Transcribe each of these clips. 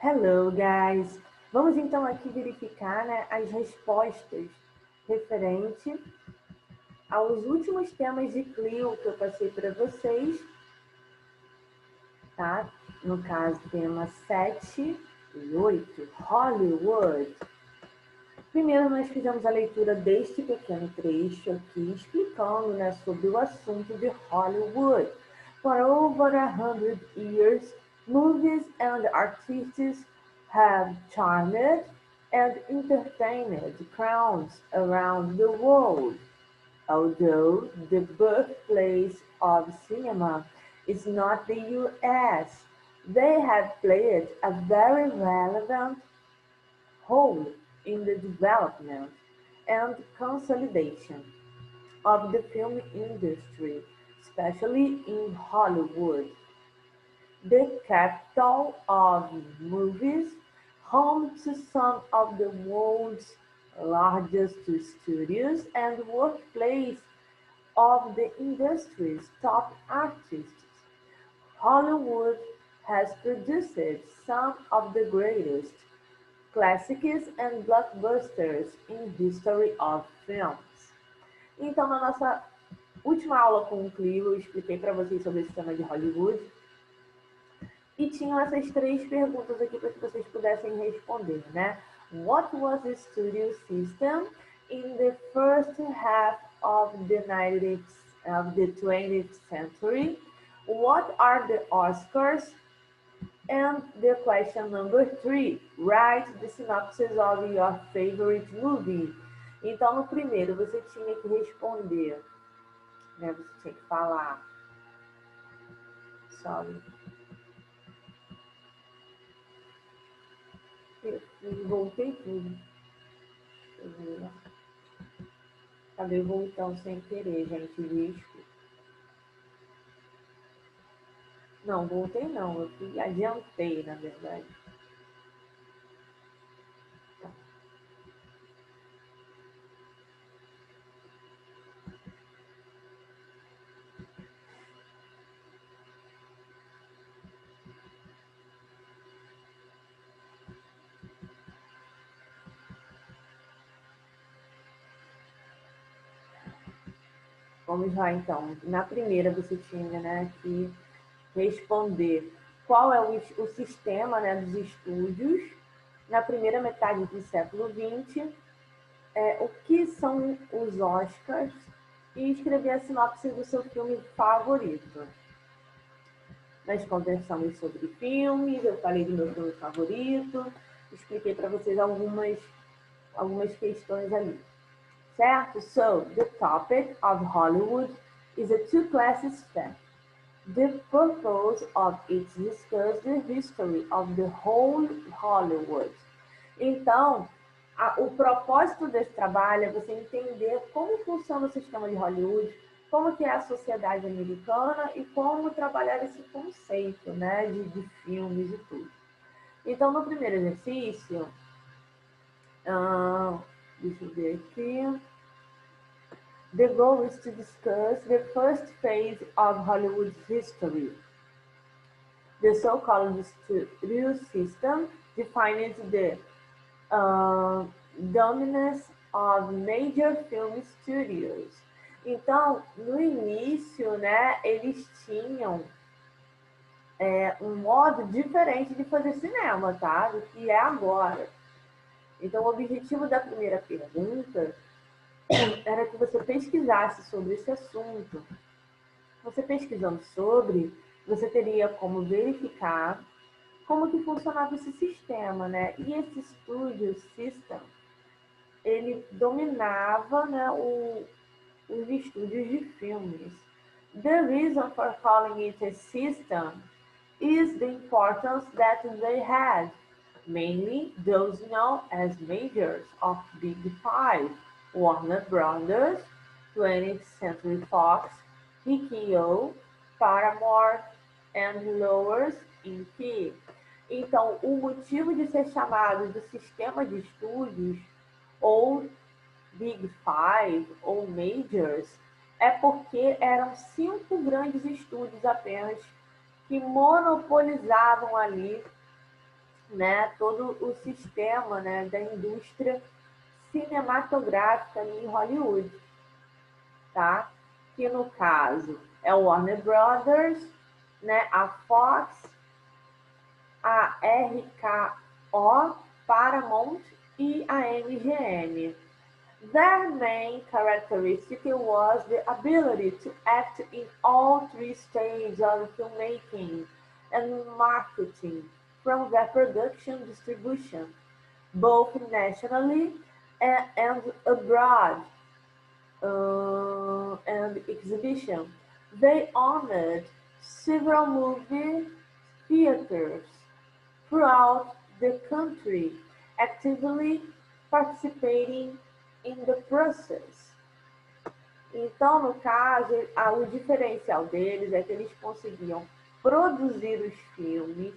Hello, guys! Vamos então aqui verificar, né, as respostas referente aos últimos temas de Clio que eu passei para vocês, tá? No caso, tema 7 e 8, Hollywood. Primeiro, nós fizemos a leitura deste pequeno trecho aqui, explicando, né, sobre o assunto de Hollywood. For over 100 years, movies and artists have charmed and entertained crowds around the world. Although the birthplace of cinema is not the US, they have played a very relevant role in the development and consolidation of the film industry, especially in Hollywood, the capital of movies, home to some of the world's largest studios and workplace of the industry's top artists. Hollywood has produced some of the greatest classics and blockbusters in history of films. Então, na nossa última aula com o Clio, eu expliquei para vocês sobre esse tema de Hollywood. E tinham essas três perguntas aqui para que vocês pudessem responder, né? What was the studio system in the first half of the 20th century? What are the Oscars? And the question number 3, write the synopsis of your favorite movie. Então, no primeiro, você tinha que responder, né? Você tinha que falar sobre... Eu voltei tudo. Acabei voltando sem querer, gente. Desculpa. Não, voltei não. Eu adiantei, na verdade. Vamos lá, então. Na primeira, você tinha, né, que responder qual é o sistema, né, dos estúdios na primeira metade do século XX, o que são os Oscars e escrever a sinopse do seu filme favorito. Nós conversamos sobre filmes, eu falei do meu filme favorito, expliquei para vocês algumas questões ali. Certo? So, the topic of Hollywood is a two-class system. The purpose of it discuss the history of the whole Hollywood. Então, o propósito desse trabalho é você entender como funciona o sistema de Hollywood, como que é a sociedade americana e como trabalhar esse conceito, né, de filmes e tudo. Então, no primeiro exercício, deixa eu ver aqui. The goal is to discuss the first phase of Hollywood's history. The so-called studio system defines the dominance of major film studios. Então, no início, né, eles tinham um modo diferente de fazer cinema, tá? Do que é agora. Então, o objetivo da primeira pergunta era que você pesquisasse sobre esse assunto. Você pesquisando sobre, você teria como verificar como que funcionava esse sistema, né? E esse studio system, ele dominava, né, os estúdios de filmes. The reason for calling it a system is the importance that they had, mainly those known as majors of Big Five, Warner Brothers, 20th Century Fox, TKO, Paramount, and Lowers Inc. Então, o motivo de ser chamado de sistema de estúdios, ou Big Five, ou Majors, é porque eram 5 grandes estúdios apenas que monopolizavam ali né, todo o sistema, né, da indústria cinematográfica ali em Hollywood, tá? Que no caso é o Warner Brothers, né, a Fox, a RKO, Paramount e a MGM. Their main characteristic was the ability to act in all three stages of filmmaking and marketing, from the production distribution, both nationally and abroad, and exhibition. They owned several movie theaters throughout the country, actively participating in the process. Então, no caso, o diferencial deles é que eles conseguiam produzir os filmes,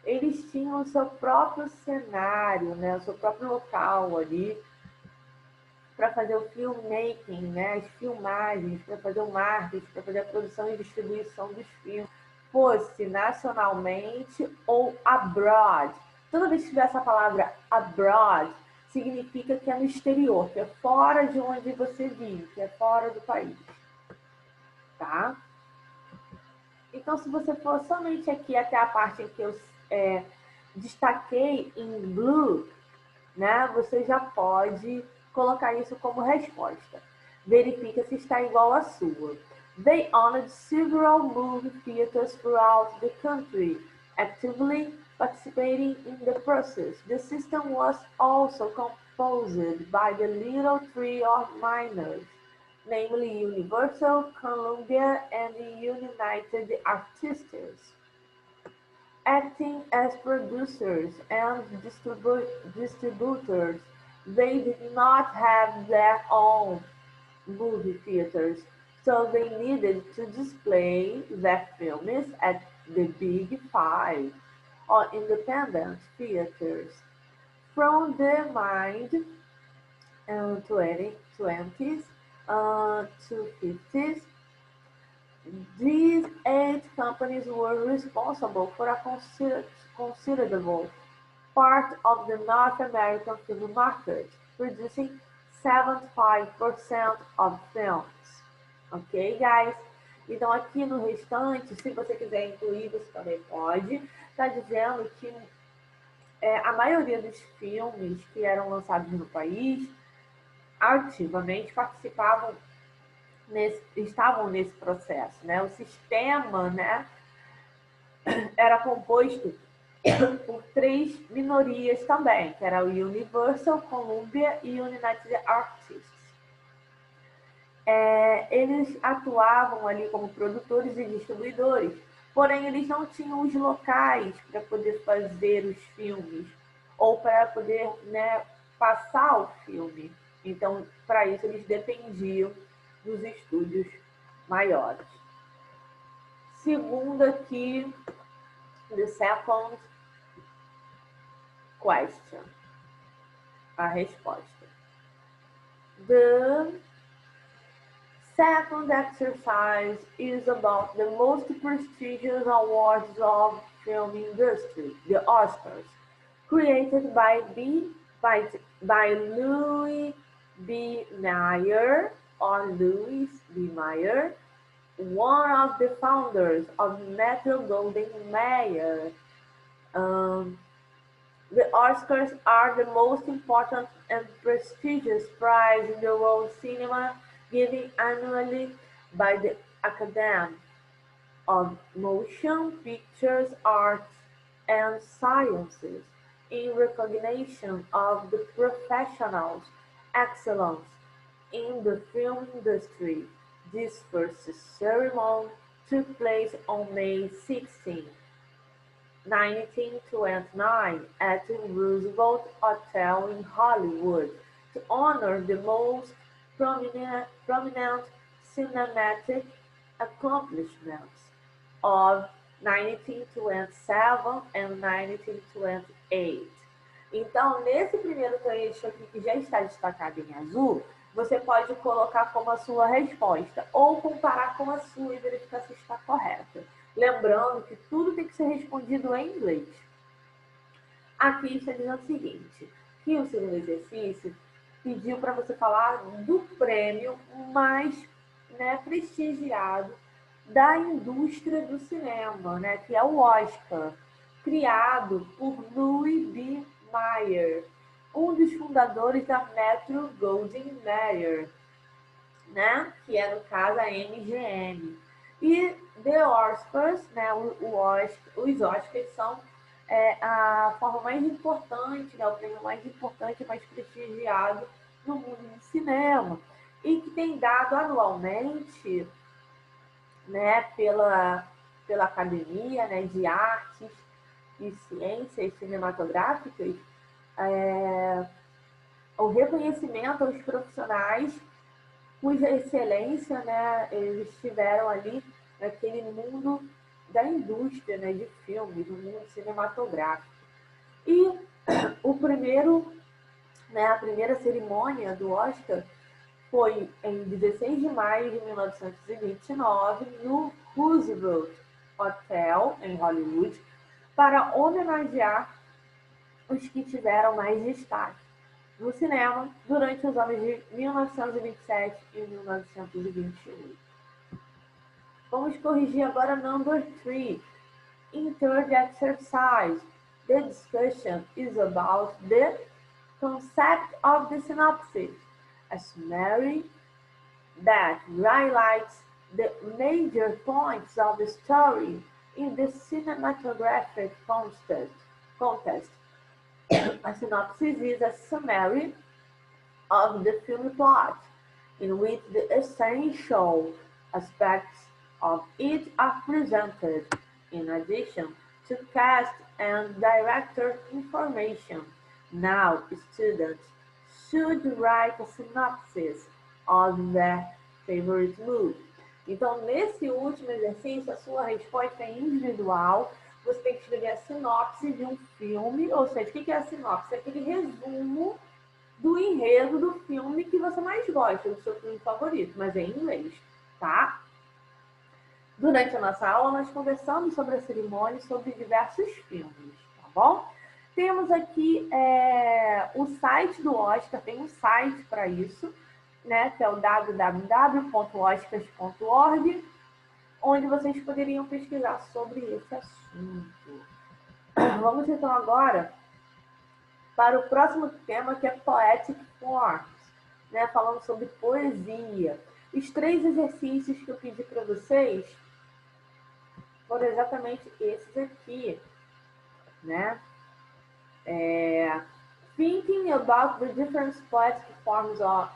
eles tinham o seu próprio cenário, né, o seu próprio local ali para fazer o filmmaking, né, as filmagens, para fazer o marketing, para fazer a produção e distribuição dos filmes, fosse nacionalmente ou abroad. Toda vez que tiver essa palavra abroad, significa que é no exterior, que é fora de onde você vive, que é fora do país. Tá? Então, se você for somente aqui até a parte em que eu destaquei em blue, né, você já pode colocar isso como resposta. Verifica se está igual à sua. They owned several movie theaters throughout the country, actively participating in the process. The system was also composed by the little three of minors, namely Universal, Columbia, and the United Artists, acting as producers and distributors. They did not have their own movie theaters, so they needed to display their films at the Big Five or independent theaters. From the mid 20s to 50s, these 8 companies were responsible for a considerable part of the North American film market, producing 75% of films. Ok, guys? Então, aqui no restante, se você quiser incluir, você também pode. Está dizendo que a maioria dos filmes que eram lançados no país ativamente estavam nesse processo, né? O sistema, né, era composto por 3 minorias também, que era o Universal, Columbia e United Artists. Eles atuavam ali como produtores e distribuidores, porém eles não tinham os locais para poder fazer os filmes ou para poder, né, passar o filme. Então, para isso, eles dependiam dos estúdios maiores. Segundo aqui, the second question, a resposta. The second exercise is about the most prestigious awards of film industry, the Oscars, created by Louis B. Mayer, or Louis B. Mayer, one of the founders of Metro-Goldwyn-Mayer. The Oscars are the most important and prestigious prize in the world cinema, given annually by the Academy of Motion Pictures Arts and Sciences in recognition of the professionals' excellence in the film industry. This first ceremony took place on May 16, 1929, at the Roosevelt Hotel in Hollywood, to honor the most prominent cinematic accomplishments of 1927 and 1928. Então, nesse primeiro trecho aqui, que já está destacado em azul, você pode colocar como a sua resposta ou comparar com a sua e verificar se está correta. Lembrando que tudo tem que ser respondido em inglês. Aqui está dizendo o seguinte, que o segundo exercício pediu para você falar do prêmio mais, né, prestigiado da indústria do cinema, né, que é o Oscar, criado por Louis B. Mayer, um dos fundadores da Metro-Goldwyn-Mayer, né, que é no caso a MGM. E The Oscars, né, os Oscars são a forma mais importante, né, o prêmio mais importante, mais prestigiado no mundo do cinema e que tem dado anualmente, né, pela Academia, né, de Artes e Ciências Cinematográficas, o reconhecimento aos profissionais cuja excelência, né, eles tiveram ali naquele mundo da indústria, né, de filmes, no mundo cinematográfico. E o primeiro, né, a primeira cerimônia do Oscar foi em 16 de maio de 1929 no Roosevelt Hotel, em Hollywood, para homenagear os que tiveram mais destaque no cinema durante os anos de 1927 e 1928. Vamos corrigir agora number 3. In third exercise, the discussion is about the concept of the synopsis, a summary that highlights the major points of the story in the cinematographic contest. A synopsis is a summary of the film plot, in which the essential aspects of it are presented, in addition to cast and director information. Now, students should write a synopsis of their favorite movie. Então, nesse último exercício, a sua resposta é individual. Você tem que escrever a sinopse de um filme, ou seja, o que é a sinopse? É aquele resumo do enredo do filme que você mais gosta, do seu filme favorito, mas é em inglês, tá? Durante a nossa aula, nós conversamos sobre a cerimônia e sobre diversos filmes, tá bom? Temos aqui o site do Oscar, tem um site para isso, né, que é o www.oscars.org, onde vocês poderiam pesquisar sobre esse assunto. Vamos então agora para o próximo tema, que é Poetic Forms, né, falando sobre poesia. Os 3 exercícios que eu pedi para vocês foram exatamente esses aqui, né? Thinking about the different poetic forms of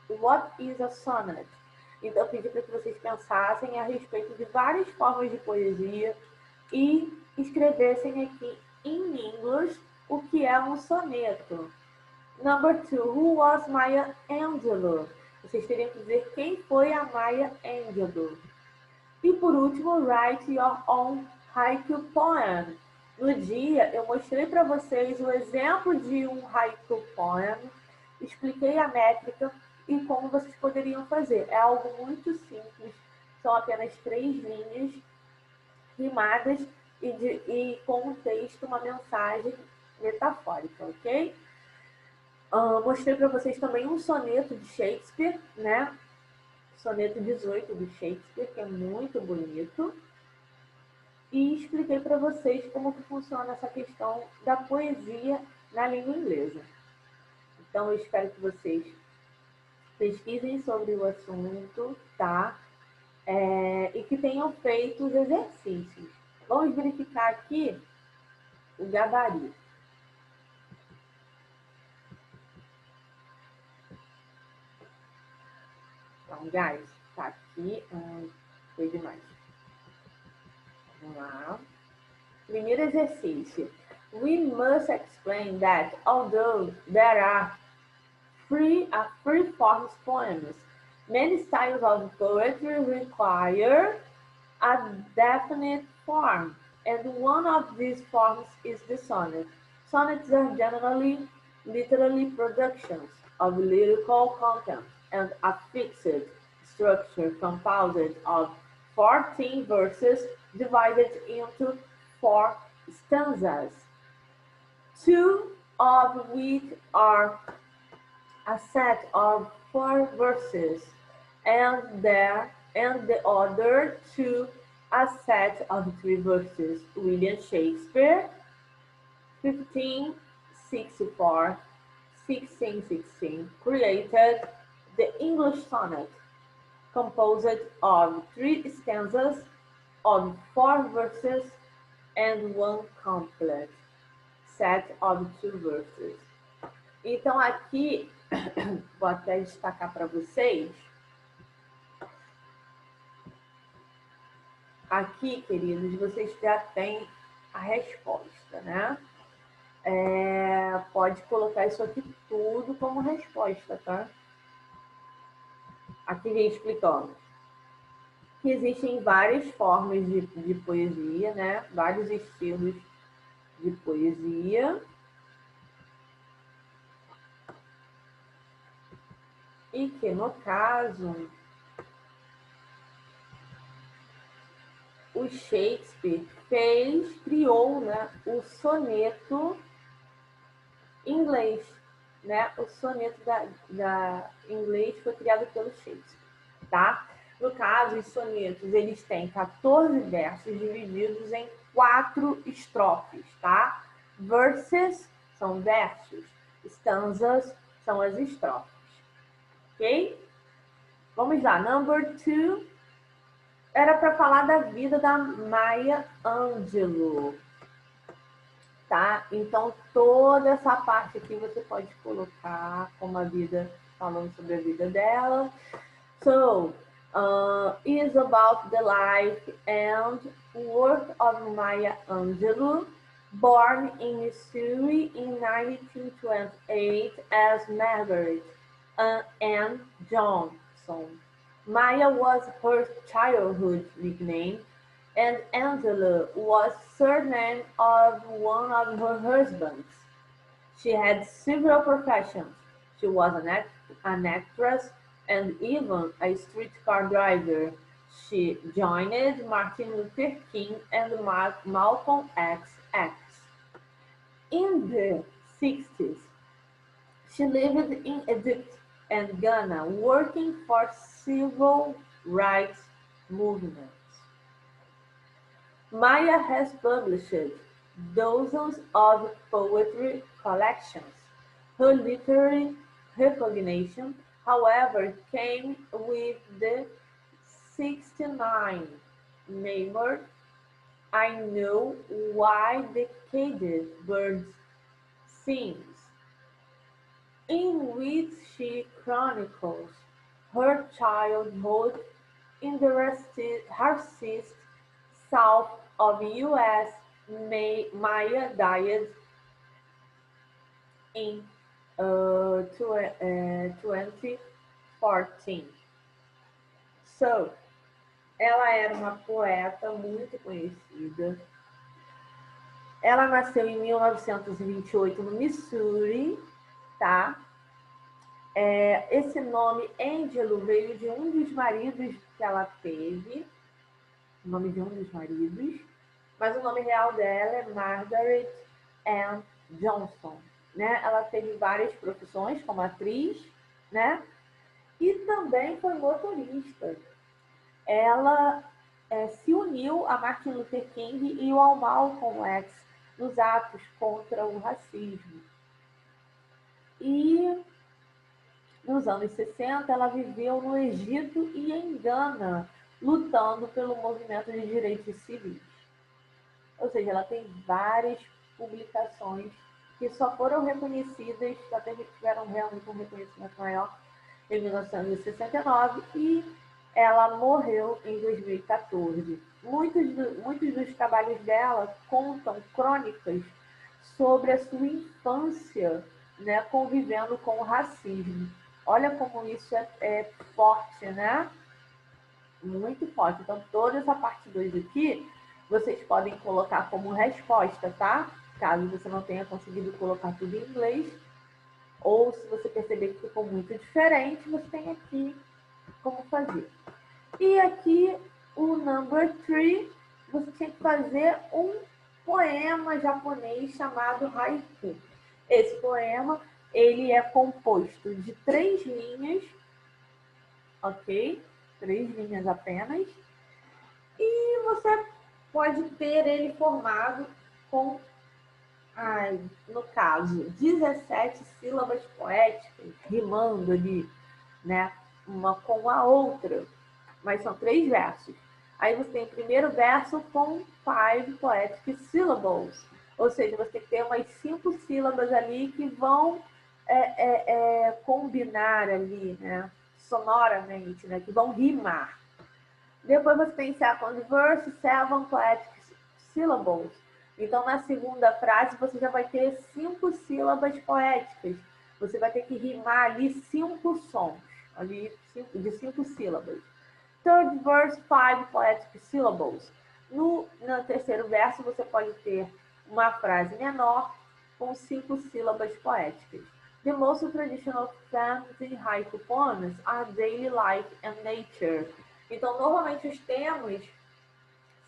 what is a sonnet. Então, eu pedi para que vocês pensassem a respeito de várias formas de poesia e escrevessem aqui em inglês o que é um soneto. Number 2, who was Maya Angelou? Vocês teriam que dizer quem foi a Maya Angelou. E por último, write your own haiku poem. No dia, eu mostrei para vocês o exemplo de um haiku poem, expliquei a métrica e como vocês poderiam fazer. É algo muito simples, são apenas 3 linhas rimadas e com um texto, uma mensagem metafórica, ok? Mostrei para vocês também um soneto de Shakespeare, né? Soneto 18 do Shakespeare, que é muito bonito. E expliquei para vocês como que funciona essa questão da poesia na língua inglesa. Então, eu espero que vocês pesquisem sobre o assunto, tá? E que tenham feito os exercícios. Vamos verificar aqui o gabarito. Então, guys, tá aqui. Foi demais. Vamos lá. Primeiro exercício. We must explain that although there are free forms poems, many styles of poetry require a definite form, and one of these forms is the sonnet. Sonnets are generally literary productions of lyrical content and a fixed structure composed of 14 verses divided into 4 stanzas. two of which are a set of 4 verses, and the other two a set of 3 verses. William Shakespeare, 1564, 1616, created the English sonnet, composed of 3 stanzas of 4 verses and 1 couplet, set of 2 verses. Então aqui, vou até destacar para vocês. Aqui, queridos, vocês já têm a resposta, né? Pode colocar isso aqui tudo como resposta, tá? Aqui vem explicando que existem várias formas de poesia, né? Vários estilos de poesia. E que, no caso, o Shakespeare criou, né, o soneto inglês, né? O soneto da inglês foi criado pelo Shakespeare, tá? No caso, os sonetos, eles têm 14 versos divididos em 4 estrofes, tá? Verses são versos, stanzas são as estrofes, ok? Vamos lá, number 2 era para falar da vida da Maya Angelou, tá? Então, toda essa parte aqui você pode colocar como a vida, falando sobre a vida dela. So, is about the life and work of Maya Angelou, born in Missouri in 1928 as Margaret Ann Johnson. Maya was her childhood nickname, and Angela was surname of one of her husbands. She had several professions. She was an actress and even a streetcar driver. She joined Martin Luther King and Malcolm X. In the 60s, she lived in Egypt and Ghana, working for civil rights movements. Maya has published dozens of poetry collections. Her literary recognition, however, came with the 1969 memoir, I Know Why the Caged Bird Sings, in which she chronicles her childhood in the racist south of U.S. Maya died in 2014. So, ela era uma poeta muito conhecida. Ela nasceu em 1928 no Missouri, tá? Esse nome Angelou veio de um dos maridos que ela teve, o nome de um dos maridos, mas o nome real dela é Margaret Ann Johnson, né? Ela teve várias profissões como atriz, né? E também foi motorista. Ela se uniu a Martin Luther King e ao Malcolm X nos atos contra o racismo. E nos anos 60, ela viveu no Egito e em Gana, lutando pelo movimento de direitos civis. Ou seja, ela tem várias publicações que só foram reconhecidas, até que tiveram realmente um reconhecimento maior em 1969 e ela morreu em 2014. Muitos dos trabalhos dela contam crônicas sobre a sua infância, né, convivendo com o racismo. Olha como isso é forte, né? Muito forte. Então, toda essa parte 2 aqui, vocês podem colocar como resposta, tá? Caso você não tenha conseguido colocar tudo em inglês, ou se você perceber que ficou muito diferente, você tem aqui como fazer. E aqui, o number 3, você tinha que fazer um poema japonês chamado haiku. Esse poema, ele é composto de 3 linhas, ok? 3 linhas apenas. E você pode ter ele formado com, no caso, 17 sílabas poéticas, rimando ali, né? Uma com a outra. Mas são 3 versos. Aí você tem o primeiro verso com 5 poetic syllables. Ou seja, você tem que ter umas 5 sílabas ali que vão combinar ali, né? Sonoramente, né? Que vão rimar. Depois você tem second verse, 7 poetic syllables. Então, na segunda frase, você já vai ter 5 sílabas poéticas. Você vai ter que rimar ali 5 sons, ali de 5 sílabas. Third verse, 5 poetic syllables. No terceiro verso, você pode ter uma frase menor com 5 sílabas poéticas. The most traditional themes in haiku poems are daily life and nature. Então, normalmente os temas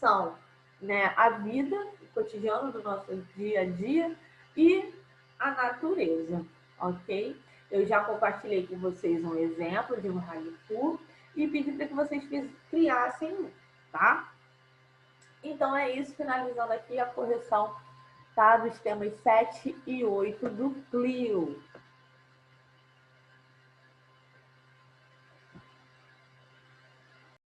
são, né, a vida, o cotidiano do nosso dia a dia e a natureza, ok? Eu já compartilhei com vocês um exemplo de um haiku e pedi para que vocês criassem um, tá? Então é isso, finalizando aqui a correção, tá, dos temas 7 e 8 do Clio.